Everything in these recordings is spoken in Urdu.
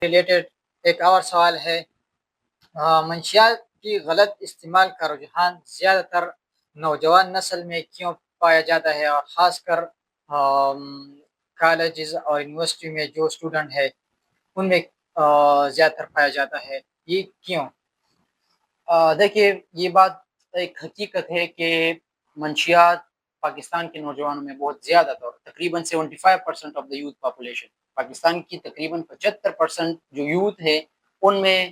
ریلیٹڈ ایک اور سوال ہے، منشیات کی غلط استعمال کا رجحان زیادہ تر نوجوان نسل میں کیوں پایا جاتا ہے، اور خاص کر کالجز اور یونیورسٹی میں جو اسٹوڈنٹ ہے ان میں زیادہ تر پایا جاتا ہے، یہ کیوں؟ دیکھیے، یہ بات ایک حقیقت ہے کہ منشیات پاکستان کے نوجوانوں میں بہت زیادہ طور تقریباً 75% of the youth population, Pakistan کی تقریباً 75% جو یوتھ ہے ان میں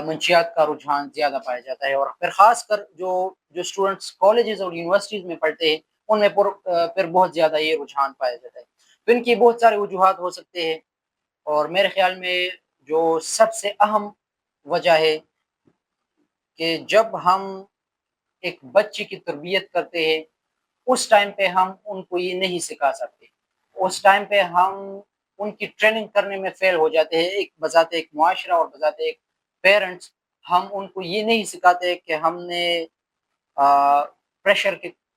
منشیات کا رجحان زیادہ پایا جاتا ہے، اور پھر خاص کر جو اسٹوڈنٹس کالجز اور یونیورسٹیز میں پڑھتے ہیں ان میں پھر بہت زیادہ یہ رجحان پایا جاتا ہے۔ تو ان کی بہت سارے وجوہات ہو سکتے ہیں، اور میرے خیال میں جو سب سے اہم وجہ ہے کہ جب ہم ایک بچے کی تربیت کرتے ہیں اس ٹائم پہ ہم ان کو یہ نہیں سکھا سکتے، اس ٹائم پہ ہم ان کی ٹریننگ کرنے میں فیل ہو جاتے ہیں۔ ایک بذات ایک معاشرہ اور بذات ایک پیرنٹس ہم ان کو یہ نہیں سکھاتے کہ ہم نے پریشر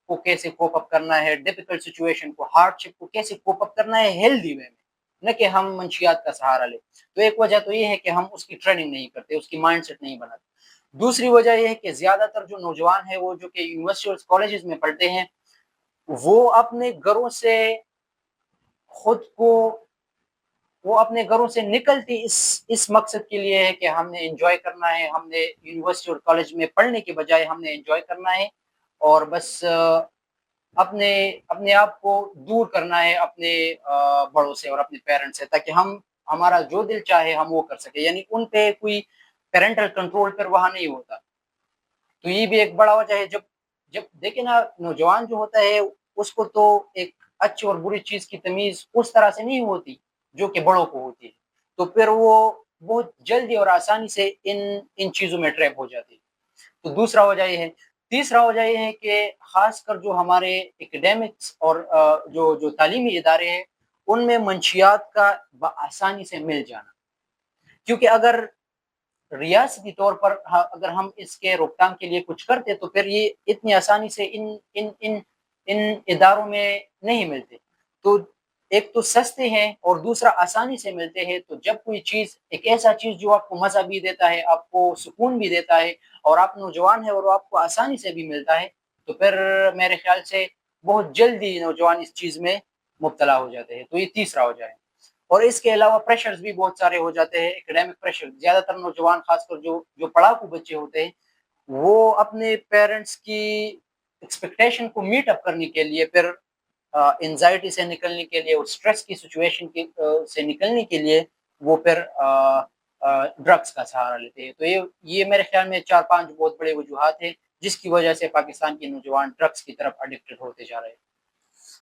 کو کیسے کوپ اپ کرنا ہے، ڈیفیکلٹ سچویشن کو، ہارڈ شپ کو کیسے کوپ اپ کرنا ہے ہیلدی وے میں، نہ کہ ہم منشیات کا سہارا لیں۔ تو ایک وجہ تو یہ ہے کہ ہم اس کی ٹریننگ نہیں کرتے، اس کی مائنڈ سیٹ نہیں بناتے۔ دوسری وجہ یہ ہے کہ زیادہ تر جو نوجوان ہیں وہ جو کہ یونیورسٹی اور کالجز میں پڑھتے ہیں وہ اپنے گھروں سے خود کو وہ اپنے گھروں سے نکلتی اس مقصد کے لیے ہے کہ ہم نے انجوائے کرنا ہے، ہم نے یونیورسٹی اور کالج میں پڑھنے کے بجائے ہم نے انجوائے کرنا ہے، اور بس اپنے آپ کو دور کرنا ہے اپنے بڑوں سے اور اپنے پیرنٹس سے، تاکہ ہمارا جو دل چاہے ہم وہ کر سکے، یعنی ان پہ کوئی پیرنٹل کنٹرول پھر وہاں نہیں ہوتا۔ تو یہ بھی ایک بڑا وجہ ہے۔ جب دیکھیں نا، نوجوان جو ہوتا ہے اس کو تو ایک اچھی اور بری چیز کی تمیز اس طرح سے نہیں ہوتی جو کہ بڑوں کو ہوتی ہے، تو پھر وہ بہت جلدی اور آسانی سے ان چیزوں میں ٹریپ ہو جاتی ہے۔ تو دوسرا وجہ یہ ہے۔ تیسرا وجہ یہ ہے کہ خاص کر جو ہمارے ایکڈیمکس اور جو تعلیمی ادارے ہیں ان میں منشیات کا بآسانی سے مل جانا، کیونکہ اگر ریاستی طور پر اگر ہم اس کے روک تھام کے لیے کچھ کرتے تو پھر یہ اتنی آسانی سے ان اداروں میں نہیں ملتے۔ تو ایک تو سستے ہیں اور دوسرا آسانی سے ملتے ہیں۔ تو جب کوئی چیز، ایک ایسا چیز جو آپ کو مزہ بھی دیتا ہے، آپ کو سکون بھی دیتا ہے، اور آپ نوجوان ہیں اور آپ کو آسانی سے بھی ملتا ہے، تو پھر میرے خیال سے بہت جلدی نوجوان اس چیز میں مبتلا ہو جاتے ہیں۔ تو یہ تیسرا وجہ ہے۔ اور اس کے علاوہ پریشرز بھی بہت سارے ہو جاتے ہیں، ایکڈیمک پریشر۔ زیادہ تر نوجوان، خاص کر جو پڑھاکو بچے ہوتے ہیں، وہ اپنے پیرنٹس کی ایکسپیکٹیشن کو میٹ اپ کرنے کے لیے، پھر انزائٹی سے نکلنے کے لیے اور اسٹریس کی سچویشن سے نکلنے کے لیے وہ پھر ڈرگس کا سہارا لیتے ہیں۔ تو یہ میرے خیال میں 4-5 بہت بڑے وجوہات ہیں جس کی وجہ سے پاکستان کے نوجوان ڈرگس کی طرف اڈکٹڈ ہوتے جا رہے ہیں۔